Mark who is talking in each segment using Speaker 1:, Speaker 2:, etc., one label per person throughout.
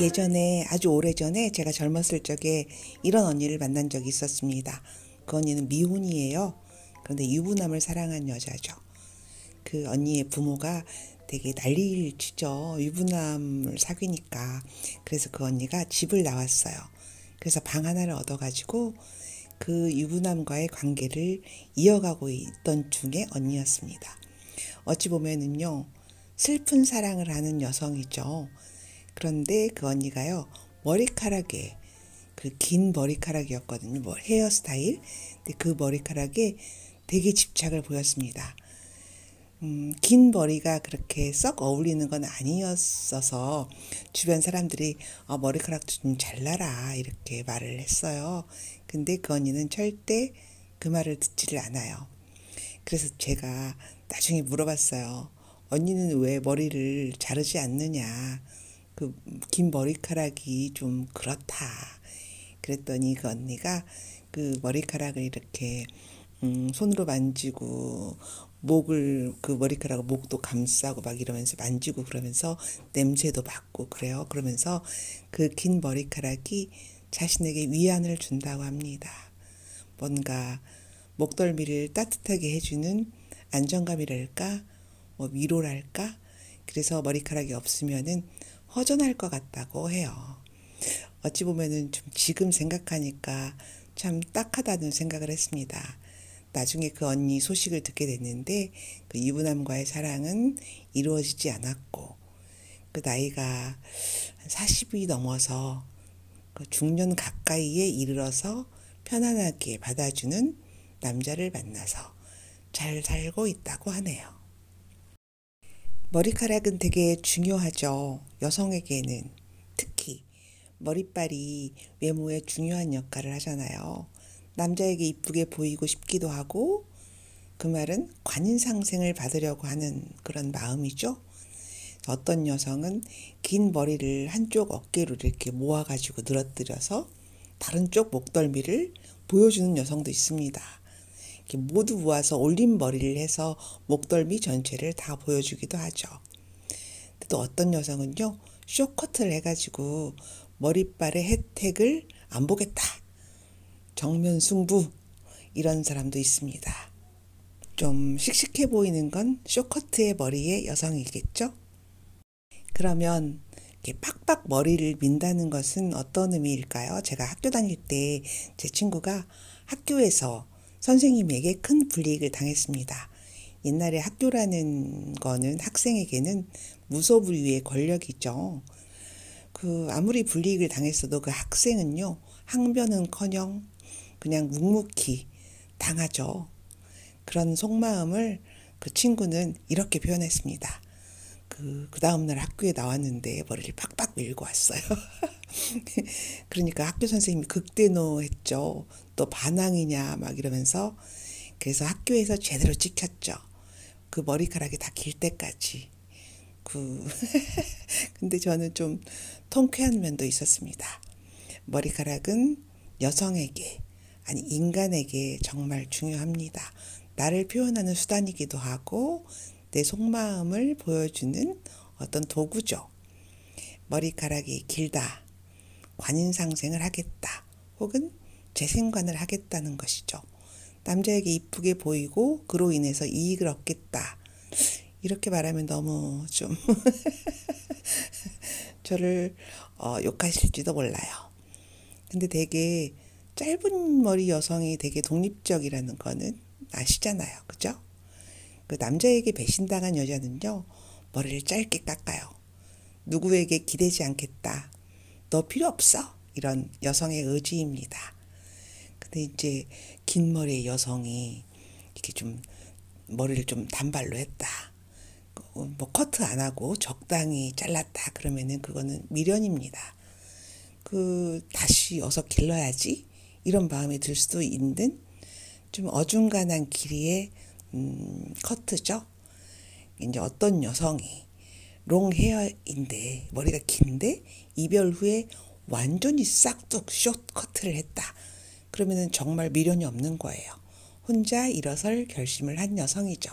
Speaker 1: 예전에 아주 오래전에 제가 젊었을 적에 이런 언니를 만난 적이 있었습니다. 그 언니는 미혼이에요. 그런데 유부남을 사랑한 여자죠. 그 언니의 부모가 되게 난리를 치죠. 유부남을 사귀니까. 그래서 그 언니가 집을 나왔어요. 그래서 방 하나를 얻어가지고 그 유부남과의 관계를 이어가고 있던 중에 언니였습니다. 어찌 보면은요, 슬픈 사랑을 하는 여성이죠. 그런데 그 언니가요, 머리카락에, 그 긴 머리카락이었거든요. 뭐 헤어스타일. 근데 그 머리카락에 되게 집착을 보였습니다. 긴 머리가 그렇게 썩 어울리는 건 아니었어서 주변 사람들이 머리카락도 좀 잘라라 이렇게 말을 했어요. 근데 그 언니는 절대 그 말을 듣지를 않아요. 그래서 제가 나중에 물어봤어요. 언니는 왜 머리를 자르지 않느냐? 그 긴 머리카락이 좀 그렇다. 그랬더니 그 언니가 그 머리카락을 이렇게 손으로 만지고 목을 그 머리카락을 목도 감싸고 막 이러면서 만지고 그러면서 냄새도 맡고 그래요. 그러면서 그 긴 머리카락이 자신에게 위안을 준다고 합니다. 뭔가 목덜미를 따뜻하게 해주는 안정감이랄까, 뭐 위로랄까. 그래서 머리카락이 없으면은 허전할 것 같다고 해요. 어찌 보면은 좀 지금 생각하니까 참 딱하다는 생각을 했습니다. 나중에 그 언니 소식을 듣게 됐는데 그 유부남과의 사랑은 이루어지지 않았고 그 나이가 40이 넘어서 그 중년 가까이에 이르러서 편안하게 받아주는 남자를 만나서 잘 살고 있다고 하네요. 머리카락은 되게 중요하죠. 여성에게는 특히 머리빨이 외모에 중요한 역할을 하잖아요. 남자에게 이쁘게 보이고 싶기도 하고 그 말은 관인상생을 받으려고 하는 그런 마음이죠. 어떤 여성은 긴 머리를 한쪽 어깨로 이렇게 모아가지고 늘어뜨려서 다른 쪽 목덜미를 보여주는 여성도 있습니다. 이렇게 모두 모아서 올린 머리를 해서 목덜미 전체를 다 보여주기도 하죠. 또 어떤 여성은요, 쇼커트를 해가지고 머리빨의 혜택을 안 보겠다. 정면 승부 이런 사람도 있습니다. 좀 씩씩해 보이는 건 쇼커트의 머리의 여성이겠죠? 그러면 이렇게 빡빡 머리를 민다는 것은 어떤 의미일까요? 제가 학교 다닐 때 제 친구가 학교에서 선생님에게 큰 불이익을 당했습니다. 옛날에 학교라는 거는 학생에게는 무소불위의 권력이죠. 그 아무리 불이익을 당했어도 그 학생은요, 항변은커녕 그냥 묵묵히 당하죠. 그런 속마음을 그 친구는 이렇게 표현했습니다. 그 다음날 학교에 나왔는데 머리를 팍팍 밀고 왔어요. 그러니까 학교 선생님이 극대노했죠. 또 반항이냐 막 이러면서. 그래서 학교에서 제대로 찍혔죠. 그 머리카락이 다 길 때까지. 근데 저는 좀 통쾌한 면도 있었습니다. 머리카락은 여성에게, 아니 인간에게 정말 중요합니다. 나를 표현하는 수단이기도 하고 내 속마음을 보여주는 어떤 도구죠. 머리카락이 길다, 관인상생을 하겠다, 혹은 재생관을 하겠다는 것이죠. 남자에게 이쁘게 보이고 그로 인해서 이익을 얻겠다. 이렇게 말하면 너무 좀 저를 욕하실지도 몰라요. 근데 되게 짧은 머리 여성이 되게 독립적이라는 거는 아시잖아요. 그죠? 그 남자에게 배신당한 여자는요, 머리를 짧게 깎아요. 누구에게 기대지 않겠다. 너 필요 없어. 이런 여성의 의지입니다. 근데 이제 긴 머리의 여성이 이렇게 좀 머리를 좀 단발로 했다. 뭐 커트 안 하고 적당히 잘랐다. 그러면은 그거는 미련입니다. 다시 어서 길러야지. 이런 마음이 들 수도 있는 좀 어중간한 길이의 커트죠. 이제 어떤 여성이 롱 헤어인데 머리가 긴데 이별 후에 완전히 싹둑 숏 커트를 했다. 그러면은 정말 미련이 없는 거예요. 혼자 일어설 결심을 한 여성이죠.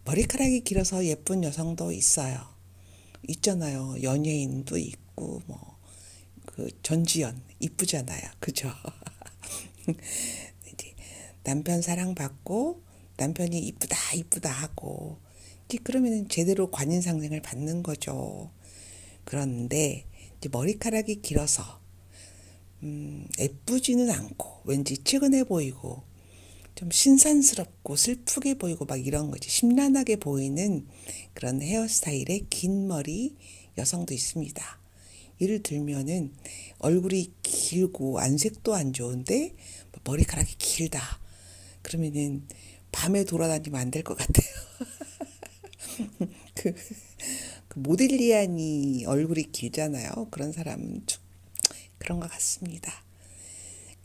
Speaker 1: 머리카락이 길어서 예쁜 여성도 있어요. 있잖아요. 연예인도 있고 받고 뭐 그 전지현 이쁘잖아요. 그죠? 이제 남편 사랑받고 남편이 이쁘다 이쁘다 하고 이제 그러면은 제대로 관인상생을 받는 거죠. 그런데 이제 머리카락이 길어서 예쁘지는 않고 왠지 측은해 보이고 좀 신선스럽고 슬프게 보이고 막 이런 거지. 심란하게 보이는 그런 헤어스타일의 긴 머리 여성도 있습니다. 예를 들면은 얼굴이 길고 안색도 안 좋은데 머리카락이 길다. 그러면은 밤에 돌아다니면 안 될 것 같아요. 그, 그 모딜리아니 얼굴이 길잖아요. 그런 사람은 좀 그런 것 같습니다.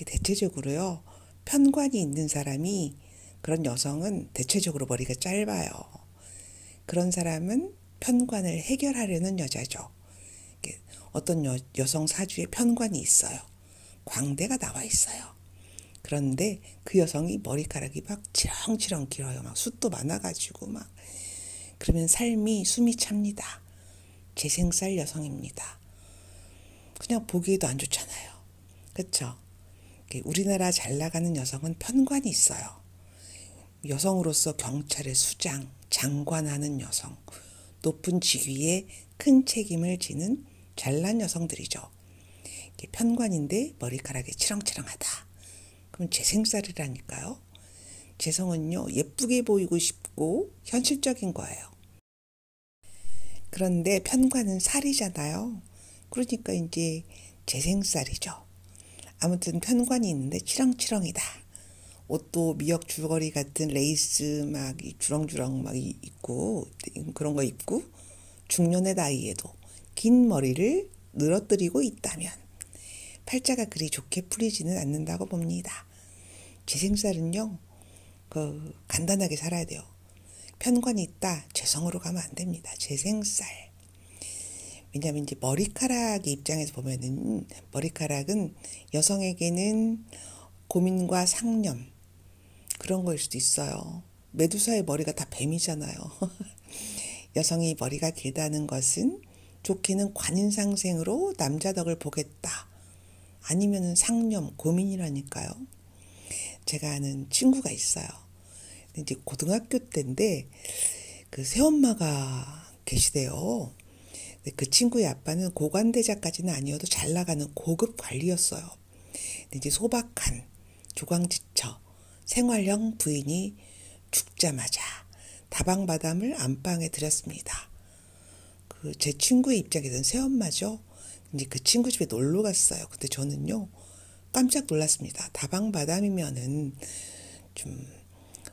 Speaker 1: 대체적으로요, 편관이 있는 사람이 그런 여성은 대체적으로 머리가 짧아요. 그런 사람은 편관을 해결하려는 여자죠. 어떤 여성 사주에 편관이 있어요. 광대가 나와 있어요. 그런데 그 여성이 머리카락이 막 치렁치렁 길어요. 막 숱도 많아가지고 막 그러면 삶이 숨이 찹니다. 재생살 여성입니다. 그냥 보기에도 안 좋잖아요. 그렇죠? 우리나라 잘 나가는 여성은 편관이 있어요. 여성으로서 경찰의 수장, 장관하는 여성, 높은 직위에 큰 책임을 지는 잘난 여성들이죠. 편관인데 머리카락이 치렁치렁하다. 그럼 재생살이라니까요. 재성은요, 예쁘게 보이고 싶고 현실적인 거예요. 그런데 편관은 살이잖아요. 그러니까 이제 재생살이죠. 아무튼 편관이 있는데 치렁치렁이다. 옷도 미역 줄거리 같은 레이스 막 주렁주렁 막 입고 그런 거 입고 중년의 나이에도 긴 머리를 늘어뜨리고 있다면 팔자가 그리 좋게 풀리지는 않는다고 봅니다. 재생살은요, 간단하게 살아야 돼요. 편관이 있다, 재성으로 가면 안 됩니다. 재생살. 왜냐하면 이제 머리카락 입장에서 보면은 머리카락은 여성에게는 고민과 상념 그런 거일 수도 있어요. 메두사의 머리가 다 뱀이잖아요. 여성이 머리가 길다는 것은 좋게는 관인상생으로 남자 덕을 보겠다. 아니면은 상념, 고민이라니까요. 제가 아는 친구가 있어요. 이제 고등학교 때인데 그 새엄마가 계시대요. 그 친구의 아빠는 고관대자까지는 아니어도 잘 나가는 고급 관리였어요. 이제 소박한 조광지처 생활형 부인이 죽자마자 다방바담을 안방에 들였습니다. 그 제 친구의 입장에서는 새엄마죠. 이제 그 친구 집에 놀러 갔어요. 근데 저는요 깜짝 놀랐습니다. 다방바담이면은 좀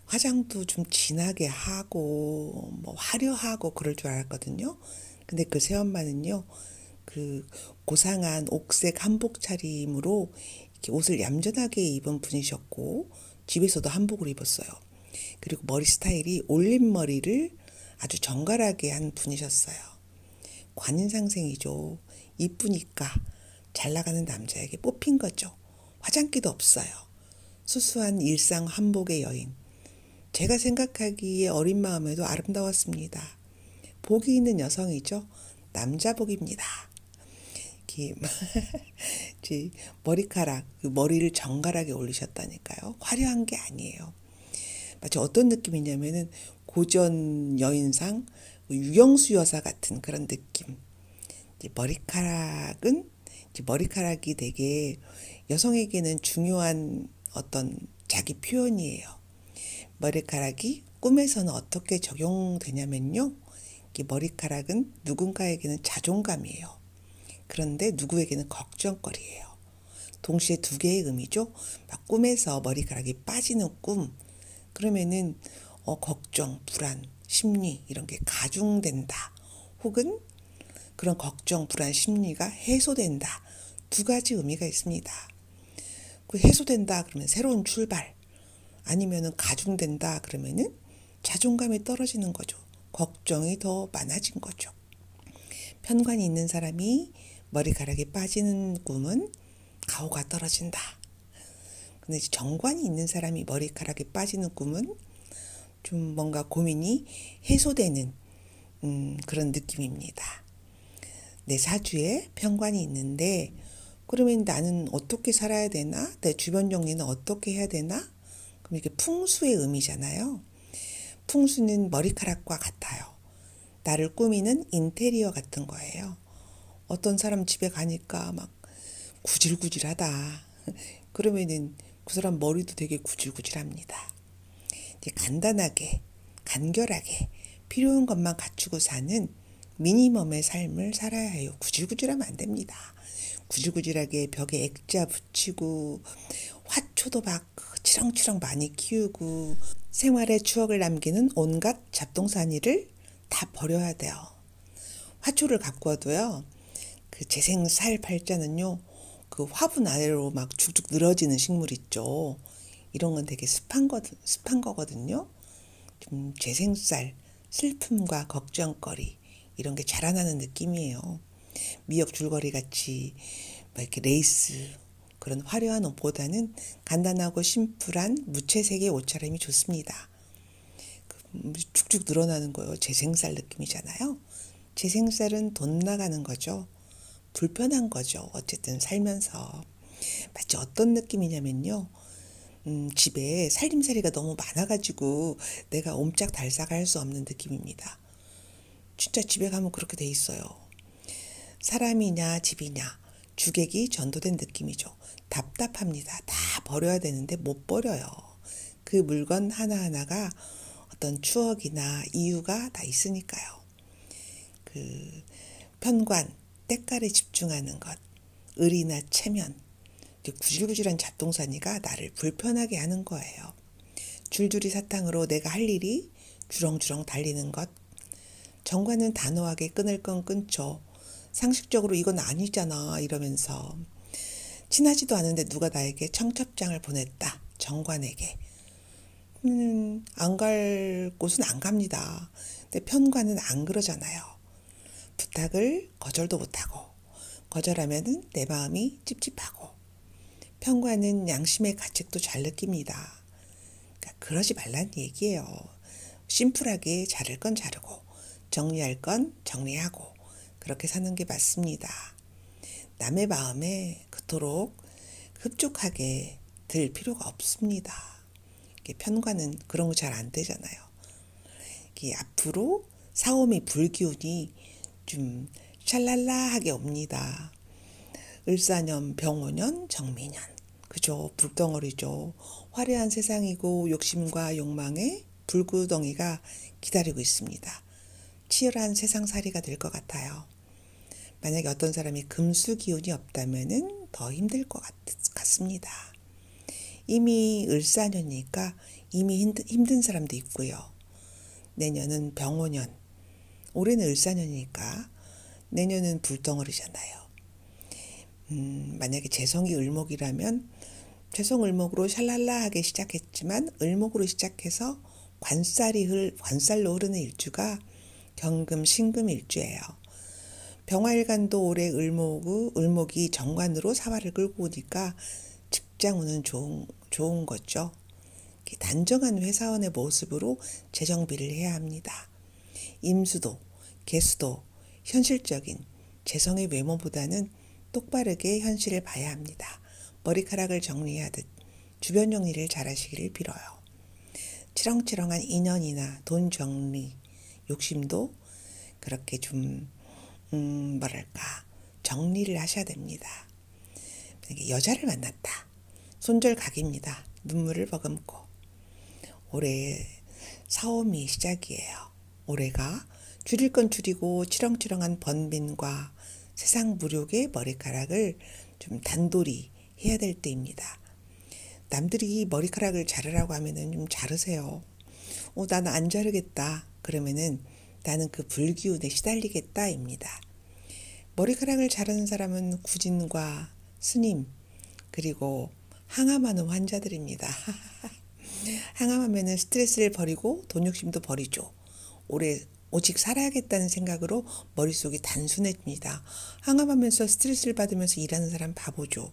Speaker 1: 화장도 좀 진하게 하고 뭐 화려하고 그럴 줄 알았거든요. 근데 그 새엄마는요 그 고상한 옥색 한복 차림으로 이렇게 옷을 얌전하게 입은 분이셨고 집에서도 한복을 입었어요. 그리고 머리 스타일이 올린 머리를 아주 정갈하게 한 분이셨어요. 관인상생이죠. 이쁘니까 잘 나가는 남자에게 뽑힌 거죠. 화장기도 없어요. 수수한 일상 한복의 여인. 제가 생각하기에 어린 마음에도 아름다웠습니다. 복이 있는 여성이죠. 남자복입니다. 머리카락, 머리를 정갈하게 올리셨다니까요. 화려한 게 아니에요. 마치 어떤 느낌이냐면은 고전 여인상 유영수 여사 같은 그런 느낌. 머리카락이 되게 여성에게는 중요한 어떤 자기 표현이에요. 머리카락이 꿈에서는 어떻게 적용되냐면요. 머리카락은 누군가에게는 자존감이에요. 그런데 누구에게는 걱정거리예요. 동시에 두 개의 의미죠. 막 꿈에서 머리카락이 빠지는 꿈. 그러면은 걱정, 불안, 심리 이런 게 가중된다. 혹은 그런 걱정, 불안, 심리가 해소된다. 두 가지 의미가 있습니다. 그 해소된다 그러면 새로운 출발. 아니면은 가중된다 그러면은 자존감이 떨어지는 거죠. 걱정이 더 많아진 거죠. 편관이 있는 사람이 머리카락이 빠지는 꿈은 가오가 떨어진다. 근데 정관이 있는 사람이 머리카락이 빠지는 꿈은 좀 뭔가 고민이 해소되는 그런 느낌입니다. 내 사주에 편관이 있는데 그러면 나는 어떻게 살아야 되나? 내 주변 정리는 어떻게 해야 되나? 그럼 이게 풍수의 의미잖아요. 풍수는 머리카락과 같아요. 나를 꾸미는 인테리어 같은 거예요. 어떤 사람 집에 가니까 막 구질구질하다. 그러면은 그 사람 머리도 되게 구질구질합니다. 이제 간단하게, 간결하게 필요한 것만 갖추고 사는 미니멈의 삶을 살아야 해요. 구질구질하면 안 됩니다. 구질구질하게 벽에 액자 붙이고 화초도 막 치렁치렁 많이 키우고 생활의 추억을 남기는 온갖 잡동사니를 다 버려야 돼요. 화초를 갖고 와도요. 그 재생살 팔자는요. 그 화분 아래로 막 쭉쭉 늘어지는 식물 있죠. 이런 건 되게 습한 거거든요. 좀 재생살, 슬픔과 걱정거리 이런 게 자라나는 느낌이에요. 미역 줄거리 같이 막 이렇게 레이스 그런 화려한 옷보다는 간단하고 심플한 무채색의 옷차림이 좋습니다. 쭉쭉 늘어나는 거요. 재생살 느낌이잖아요. 재생살은 돈 나가는 거죠. 불편한 거죠. 어쨌든 살면서. 마치 어떤 느낌이냐면요. 집에 살림살이가 너무 많아가지고 내가 옴짝달싹 할 수 없는 느낌입니다. 진짜 집에 가면 그렇게 돼 있어요. 사람이냐 집이냐 주객이 전도된 느낌이죠. 답답합니다. 다 버려야 되는데 못 버려요. 그 물건 하나하나가 어떤 추억이나 이유가 다 있으니까요. 그 편관, 때깔에 집중하는 것, 을이나 체면, 구질구질한 잡동사니가 나를 불편하게 하는 거예요. 줄줄이 사탕으로 내가 할 일이 주렁주렁 달리는 것. 정과는 단호하게 끊을 건 끊죠. 상식적으로 이건 아니잖아 이러면서 친하지도 않은데 누가 나에게 청첩장을 보냈다. 정관에게. 안 갈 곳은 안 갑니다. 근데 편관은 안 그러잖아요. 부탁을 거절도 못하고 거절하면은 내 마음이 찝찝하고 편관은 양심의 가책도 잘 느낍니다. 그러니까 그러지 말란 얘기예요. 심플하게 자를 건 자르고 정리할 건 정리하고 그렇게 사는 게 맞습니다. 남의 마음에 그토록 흡족하게 들 필요가 없습니다. 편관은 그런 거 잘 안 되잖아요. 앞으로 사오미 불기운이 좀 샬랄라하게 옵니다. 을사년, 병오년, 정미년. 그죠? 불덩어리죠. 화려한 세상이고 욕심과 욕망의 불구덩이가 기다리고 있습니다. 치열한 세상살이가 될 것 같아요. 만약에 어떤 사람이 금수 기운이 없다면은 더 힘들 것 같습니다. 이미 을사년이니까 이미 힘든 사람도 있고요. 내년은 병오년, 올해는 을사년이니까 내년은 불덩어리잖아요. 만약에 재성이 을목이라면 재성을목으로 샬랄라하게 시작했지만 을목으로 시작해서 관살로 흐르는 일주가 경금, 신금 일주예요. 병화일간도 올해 을목이 정관으로 사화를 끌고 오니까 직장운은 좋은 거죠. 단정한 회사원의 모습으로 재정비를 해야 합니다. 임수도, 개수도 현실적인 재성의 외모보다는 똑바르게 현실을 봐야 합니다. 머리카락을 정리하듯 주변 정리를 잘하시기를 빌어요. 치렁치렁한 인연이나 돈 정리, 욕심도 그렇게 좀 정리를 하셔야 됩니다. 여자를 만났다. 손절각입니다. 눈물을 머금고. 올해 사오미 시작이에요. 올해가 줄일 건 줄이고 치렁치렁한 번빈과 세상 무력의 머리카락을 좀 단돌이 해야 될 때입니다. 남들이 머리카락을 자르라고 하면은 좀 자르세요. 나는 안 자르겠다. 그러면은 나는 그 불기운에 시달리겠다입니다. 머리카락을 자르는 사람은 구진과 스님 그리고 항암하는 환자들입니다. 항암하면은 스트레스를 버리고 돈 욕심도 버리죠. 올해 오직 살아야겠다는 생각으로 머릿속이 단순해집니다. 항암하면서 스트레스를 받으면서 일하는 사람 바보죠.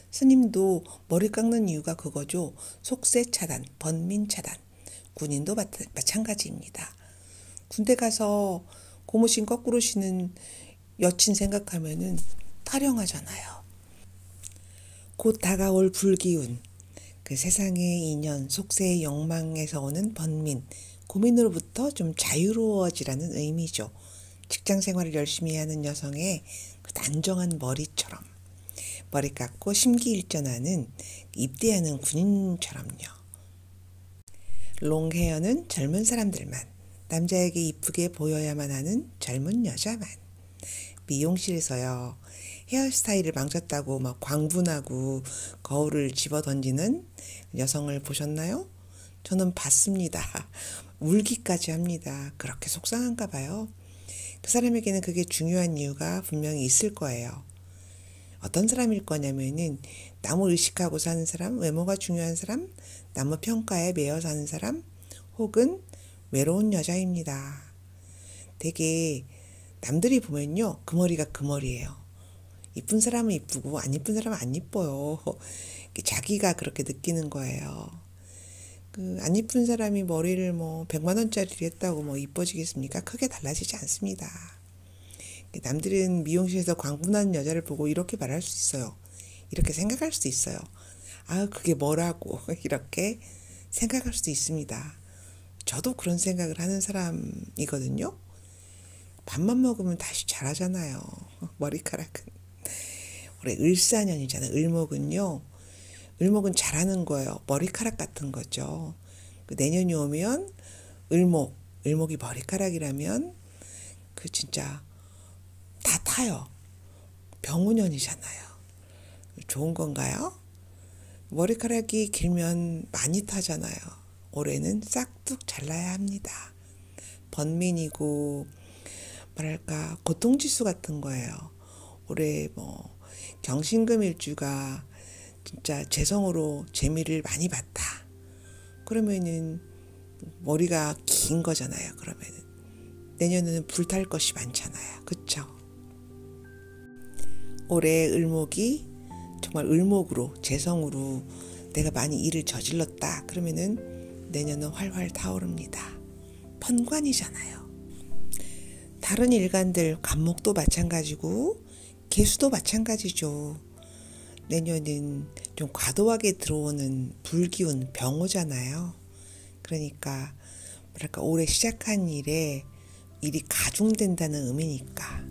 Speaker 1: 스님도 머리 깎는 이유가 그거죠. 속세 차단, 번민 차단. 군인도 마찬가지입니다. 군대 가서 고무신 거꾸로 신은 여친 생각하면은 타령하잖아요. 곧 다가올 불기운, 그 세상의 인연, 속세의 욕망에서 오는 번민, 고민으로부터 좀 자유로워지라는 의미죠. 직장 생활을 열심히 하는 여성의 그 단정한 머리처럼 머리 깎고 심기일전하는 입대하는 군인처럼요. 롱헤어는 젊은 사람들만, 남자에게 이쁘게 보여야만 하는 젊은 여자만. 미용실에서요, 헤어스타일을 망쳤다고 막 광분하고 거울을 집어 던지는 여성을 보셨나요? 저는 봤습니다. 울기까지 합니다. 그렇게 속상한가 봐요. 그 사람에게는 그게 중요한 이유가 분명히 있을 거예요. 어떤 사람일 거냐면은 남을 의식하고 사는 사람, 외모가 중요한 사람, 남의 평가에 매여 사는 사람, 혹은 외로운 여자입니다. 되게 남들이 보면요, 그 머리가 그 머리예요. 이쁜 사람은 이쁘고 안 이쁜 사람은 안 이뻐요. 자기가 그렇게 느끼는 거예요. 그 안 이쁜 사람이 머리를 뭐 100만 원짜리를 했다고 뭐 이뻐지겠습니까? 크게 달라지지 않습니다. 남들은 미용실에서 광분하는 여자를 보고 이렇게 말할 수 있어요. 이렇게 생각할 수도 있어요. 아, 그게 뭐라고 이렇게 생각할 수도 있습니다. 저도 그런 생각을 하는 사람이거든요. 밥만 먹으면 다시 자라잖아요. 머리카락은. 올해 을사년이잖아요. 을목은요. 을목은 자라는 거예요. 머리카락 같은 거죠. 내년이 오면 을목이 머리카락이라면 그 진짜 다 타요. 병우년이잖아요. 좋은 건가요? 머리카락이 길면 많이 타잖아요. 올해는 싹둑 잘라야 합니다. 번민이고 뭐랄까 고통지수 같은 거예요. 올해 뭐 경신금 일주가 진짜 재성으로 재미를 많이 봤다. 그러면은 머리가 긴 거잖아요. 그러면은 내년에는 불탈 것이 많잖아요. 그쵸? 올해 을목이 정말 을목으로 재성으로 내가 많이 일을 저질렀다. 그러면은 내년은 활활 타오릅니다. 편관이잖아요. 다른 일간들 간목도 마찬가지고 개수도 마찬가지죠. 내년은 좀 과도하게 들어오는 불기운 병호잖아요. 그러니까 뭐랄까 올해 시작한 일이 가중된다는 의미니까